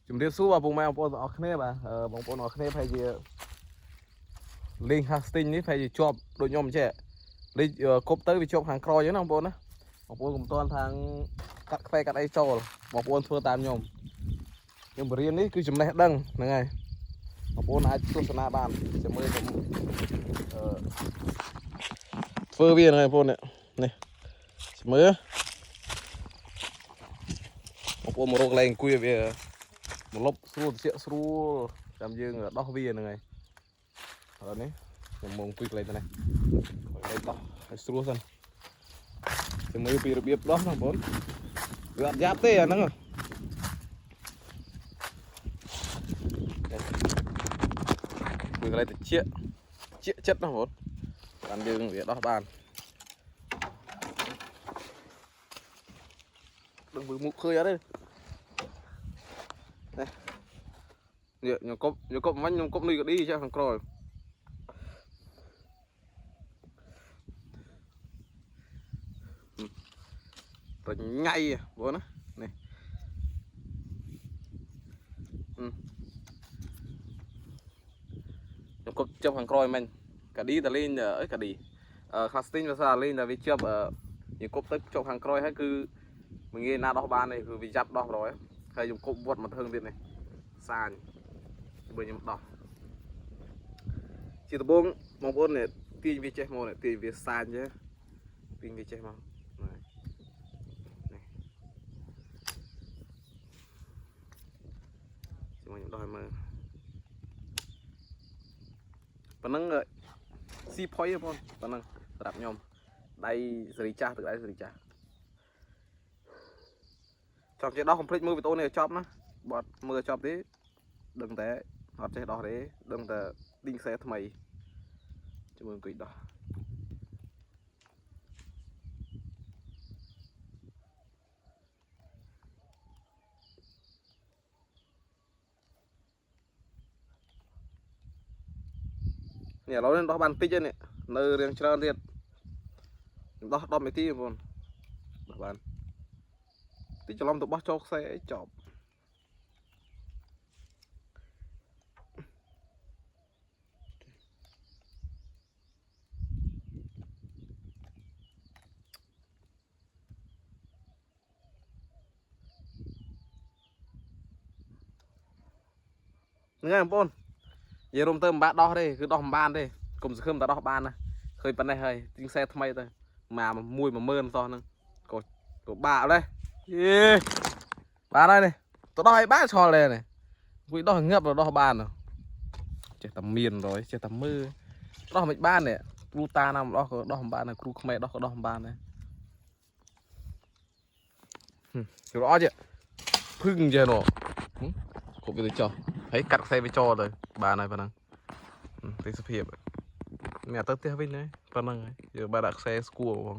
ជំរាបសួរបងប្អូនអរគ្នាបាទបងប្អូនអរគ្នាប្រហែលជាលេង casting នេះប្រហែលជាជាប់ដូចខ្ញុំចេះលេងគប់ទៅវាជាប់ខាងក្រោយហ្នឹងណាបងប្អូនណាបងប្អូនកុំតន់ខាងកាត់ខ្វែកាត់អីចូលបងប្អូនធ្វើតាមខ្ញុំបរៀននេះគឺចំណេះដឹងហ្នឹងហើយបងប្អូនអាចទស្សនាបានចាំមើលខ្ញុំធ្វើវាហ្នឹងហើយបងប្អូននេះចាំមើលបងប្អូនមករកកន្លែងអង្គុយវាមកលប់ស្រួលត្រជាក់ស្រួលចាំយើងដោះវាហ្នឹងហើយឥឡូវនេះខ្ញុំមកអង្គុយកន្លែងទៅនេះកន្លែងដោះឲ្យស្រួលសិនចាំមើលពីរបៀបដោះណាបងប្អូនវាអត់យ៉ាប់ទេអាហ្នឹងគឺកន្លែងត្រជាក់ចិត្តណាបងប្អូនបានយើងវាដោះបានដឹងមើលមុខឃើញអត់ទេនេះខ្ញុំគប់មិញខ្ញុំគប់នុយកាឌីចាស់ខាងក្រោយប្រញ៉ៃបងណានេះខ្ញុំគប់ចាប់ខាងក្រោយមិញកាឌីតាលេងអីកាឌីcasting ភាសាលេងតែវាជាប់យើងគប់ទៅជាប់ខាងក្រោយហើយគឺមិនងាយណាដោះបានទេគឺវាចាប់ដោះប្រយហើយខ្ញុំគប់វត្តមកធឹងទៀតនេះសាញបើខ្ញុំដោះជាដំបូងបងប្អូននេះទាញវាចេះមកនេះទាញវាសាញចេះទាញវាចេះមកនេះខ្ញុំដោះឲ្យមើលប៉ុណ្ណឹងស៊ីផុយបងប៉ុណ្ណឹងសម្រាប់ខ្ញុំដៃសេរីចាស់ទឹកដៃសេរីចាស់ចង់ចេះដោះកុំភ្លេចមើលវីដេអូនេះឲ្យចប់ណាបើអត់មើលចប់ទេដឹងតែអត់ចេះដោះទេដឹងតែឌីងខ្សែថ្មីជួយមើលអង្គុយដោះនេះឥឡូវនេះដោះបានតិចហើយនេះនៅរៀងច្រើនទៀតខ្ញុំដោះ10នាទីបងប្អូនដោះបានតិចច្រឡំទៅបោះចូលខ្សែអីចប់ហ្នឹងហើយបងប្អូននិយាយរួមទៅមិនបាក់ដោះទេគឺដោះមិនបានទេកុំសង្ឃឹមតែដោះបានណាឃើញប៉ុណ្ណេះហើយទីខ្សែថ្មីទៅមក10000សោះហ្នឹងក៏បាក់ដែរយេបានហើយនេះទៅដោះឲ្យបានឆ្ងល់ដែរនេះគួយដោះងឹបដោះបានចេះតែមានរយចេះតែមើលដោះមិនបាននេះគ្រូតាណាម្ដោះក៏ដោះមិនបានដែរគ្រូខ្មែរដោះក៏ដោះមិនបានដែរយល់អត់ទេភឹងចេះណោះគ្រប់វាទៅចោះហើយកាត់ខ្សែវាចោលទៅបានហើយប៉ុណ្ណឹងទេសភាពនេះទៅផ្ទះវិញហើយប៉ុណ្ណឹងហើយយកបានដាក់ខ្សែស្គួរហ្មង